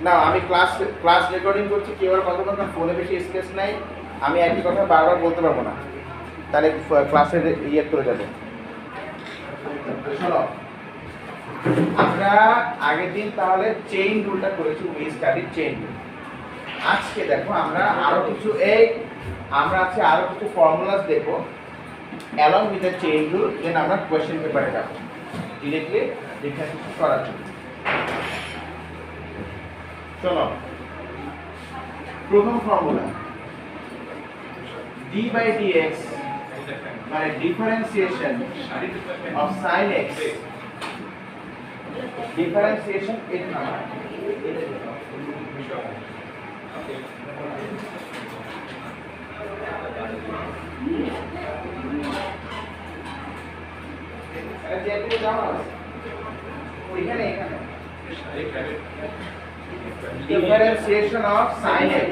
না আমি class recording করছি, কেউ আর কথা বলতে ফোনে বেশি স্পেস নাই, আমি একই কথা বারবার বলতে পারবো না, তাহলে ক্লাসের ইয়ে করে যাবে। শোনো, আমরা আগের দিন তাহলে চেইন রুলটা করেছি, উই স্টাডি চেইন রুল। আজকে দেখো আমরা আরো কিছু ফর্মুলাস দেখবো along with the chain rule, then আমরা কোয়েশ্চেন পেপারে যাবো ডিরেক্টলি ডিফারেন্সিয়েশন করার জন্য। চলো, প্রথম ফর্মুলা d by dx মানে differentiation of sin x, differentiation এর নাম differentiation of sin x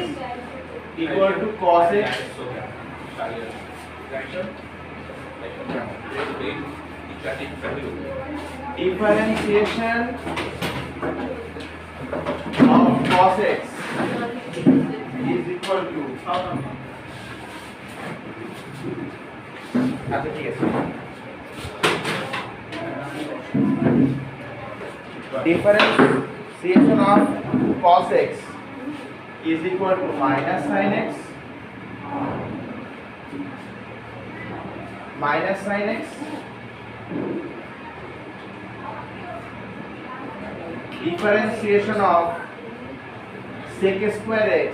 equal to cos x differentiation of cos x is equal to আচ্ছা ঠিক আছে, differentiation of cos x is equal to minus sin x differentiation of sec square x,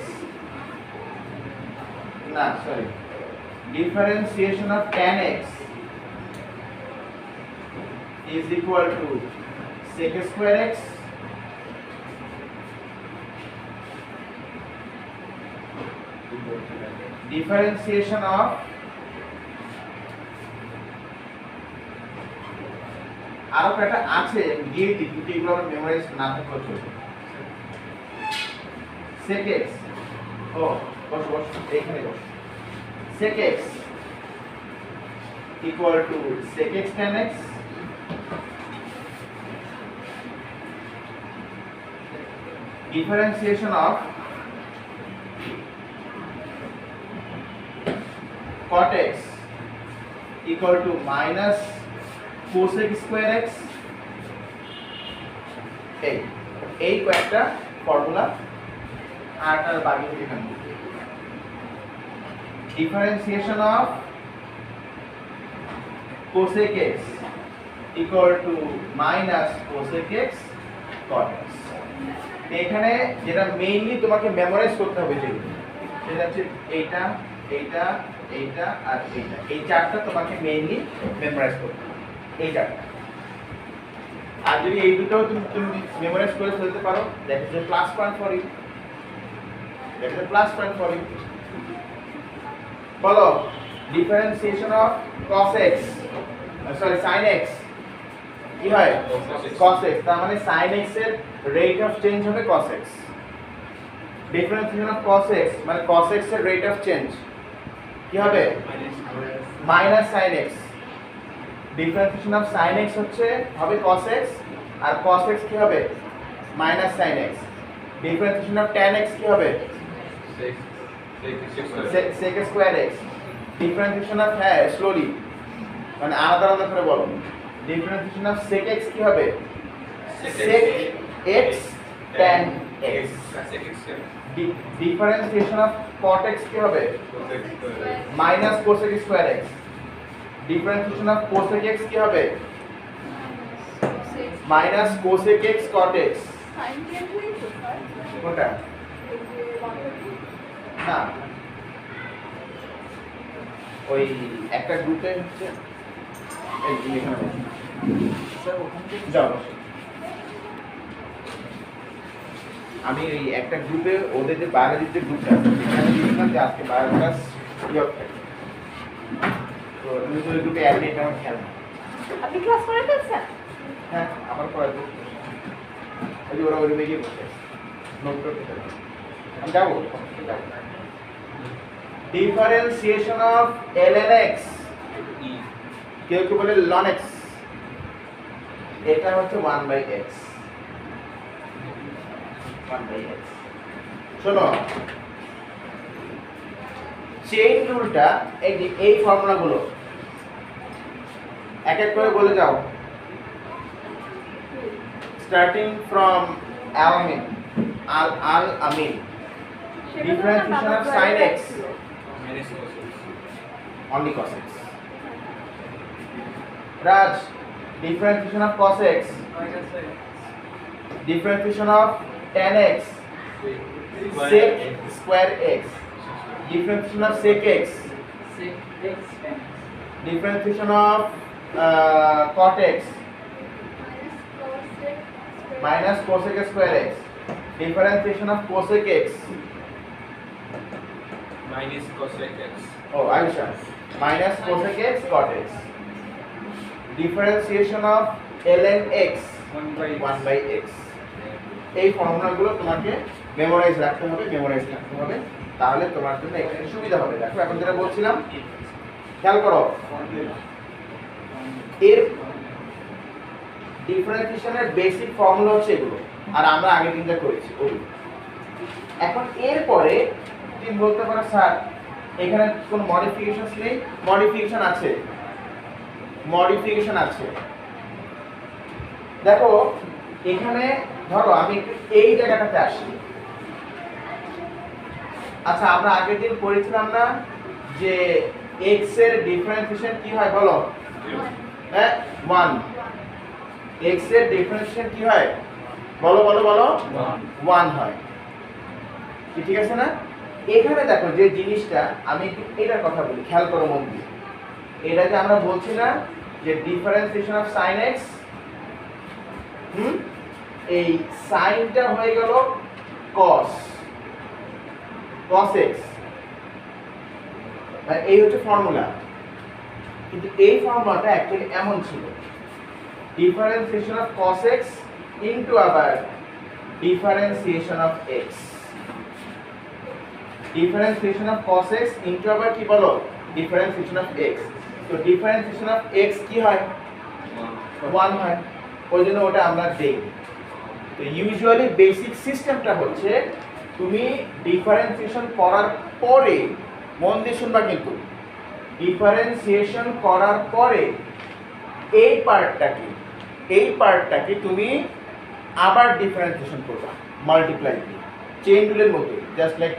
differentiation of tan x is equal to sec square x differentiation of আরো একটা আছে দিয়ে দিই, এগুলো আমরা মেমোরাইজ না থাকলে চলবে। sec x, ও বস এইখানে বস, sec x equal to sec x tan x differentiation of cot x equal to minus cosec square x, এই কয়েকটা ফর্মুলা আর বাকি এখানে differentiation of cosec x equal to minus cosec x cot x। এখানে যেটা mainly তোমাকে memorise করতে হবে সেটা হচ্ছে এইটা এইটা এইটা আর এইটা, এই চারটা তোমাকে মেইনলি মেমোরাইজ করতে হবে, এই চারটা। আর যদি এই দুটোও তুমি মেমোরাইজ করে ফেলতে পারো, that is a plus point for you, বলো differentiation of cos x sin x কি হয় cos x, তার মানে sin x এর রেট অফ চেঞ্জ হবে cos x। Differentiation of cos x মানে cos x এর রেট অফ চেঞ্জ কি হবে minus sin x। Differentiation of sin x হবে cos x, আর cos x কি হবে minus sin x। Differentiation of tan x কি হবে sec square x। Differentiation of slowly মানে আলাদা আলাদা করে বলো, ডিফারেন্সিয়েশন অফ sec x কি হবে sec x tan x। Differentiation of cot x কি হবে minus cosec square x। Differentiation of cosec x কি হবে minus cosec x cot x। কোনটা না ওই একটা গ্রুপে হচ্ছে এই এখানে যাও, আমি এই একটা গ্রুপে ওদের যে বায়োলজির যে গ্রুপটা আছে সেখানে লিখলাম যে আজকে বায়োগ্যাস ইয়ক থাকে, তো তুমি তো ওই গ্রুপে অ্যাড নেই, আমার খেয়াল না। আপনি ক্লাস করে ফেলছেন? হ্যাঁ আমার পড়াতে ওই যে ওরা ওই রুমে গিয়ে বসে নোট করতে পারে, আমি যাবো। ডিফারেন্সিয়েশন অফ ln x, কেউ কেউ বলে ln x, এটা হচ্ছে 1/x। 1/x শোনো চেইন রুলটা এই ফর্মুলাগুলো এক এক করে বলে যাও স্টার্টিং ফ্রম আলামিন আল আমিন differentiation of sin x only cos x Raj differentiation of cos x differentiation of tan x sec square x differentiation of sec x differentiation of cot x minus cosec square x differentiation of cosec x minus cosec x. oh Aisha minus cosec x cot x differentiation of ln x 1 by x এই ফর্মুলাগুলো তোমাকে memorise রাখতে হবে তাহলে তোমার জন্য এখানে সুবিধা হবে দেখো এখন যেটা বলছিলাম খেয়াল করো এর ডিফারেন্সিয়েশনের বেসিক ফর্মুলা হচ্ছে এগুলো আর আমরা আগে দিনটা করেছি ওগুলো এখন এরপরে তুমি বলতে পারো স্যার এখানে কোনো মডিফিকেশন নেই মডিফিকেশন আছে দেখো এখানে ধরো আমি একটু এই জায়গাটাতে আসি আচ্ছা আমরা আগের দিন পড়েছিলাম না যে x এর ডিফারেন্সিয়েশন কি হয় বলো হ্যাঁ 1 x এর ডিফারেন্সিয়েশন কি হয় বলো 1 হয় ঠিক আছে না এখানে দেখো যে জিনিসটা আমি একটু এটার কথা বলি খেয়াল করো মন দিয়ে এটা যে আমরা বলছি না যে ডিফারেন্সিয়েশন অফ sin x এই সাইনটা হয়ে গেল cos x এই হচ্ছে ফর্মুলা কিন্তু এই ফর্মুলাটা অ্যাকচুয়ালি এমন ছিল differentiation of cos x into আবার differentiation of x differentiation of cos x into আবার কি বলো ডিফারেন্সিয়েশন অফ x তো ডিফারেন্সিয়েশন অফ x কি হয় 1 হয় ওইজন্য ওটা আমরা দেই তো ইউজুয়ালি বেসিক সিস্টেমটা হচ্ছে তুমি ডিফারেন্সিয়েশন করার পরে মন দিয়ে শুনবা কিন্তু ডিফারেন্সিয়েশন করার পরে এই পার্টটাকে তুমি আবার ডিফারেন্সিয়েশন করবা মাল্টিপ্লাই দিয়ে চেইন রুলের মতো জাস্ট লাইক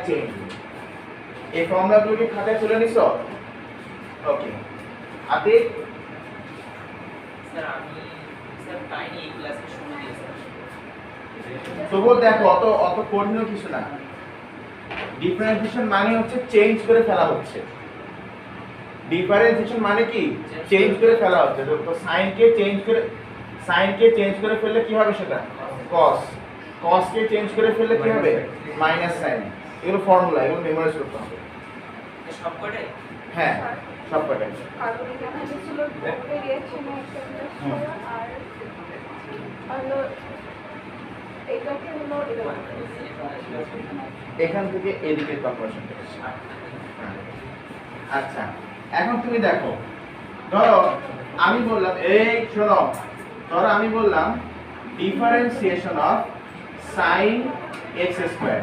চেইন রুল এই ফর্মুলাগুলো কি খাতায় তুলে নিছো ওকে আতে স্যার আমি স্যার পাইনি এই ক্লাসে শুনে দিয়েছি তবুও দেখো অত কঠিন কিছু না ডিফারেন্সিয়েশন মানে হচ্ছে চেঞ্জ করে ফেলা হচ্ছে ডিফারেন্সিয়েশন মানে কি চেঞ্জ করে ফেলা হচ্ছে তো সাইনকে চেঞ্জ করে ফেললে কি হবে সেটা cos কে চেঞ্জ করে ফেললে কি হবে মাইনাস সাইন এগুলো ফর্মুলা এগুলো মেমোরাইজ করতে হবে সবকটাই হ্যাঁ সবকটাই আর এখানে ছিল রিঅ্যাকশনে একটা আর হলো এইটাকে হলো এখান থেকে এদিকে কনভার্সন করেছি আচ্ছা এখন তুমি দেখো ধরো আমি বললাম differentiation of sin x square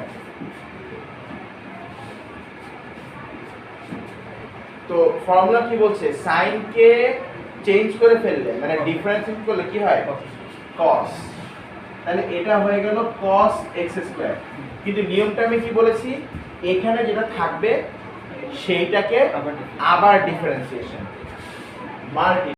তো ফর্মুলা কি বলছে sin কে চেঞ্জ করে ফেললে মানে ডিফারেন্সিয়েট করলে কি হয় cos তাহলে এটা হয়ে গেল cos x স্কয়ার কিন্তু নিয়মটা আমি কি বলেছি এখানে যেটা থাকবে সেইটাকে আবার ডিফারেন্সিয়েশন মাল্টি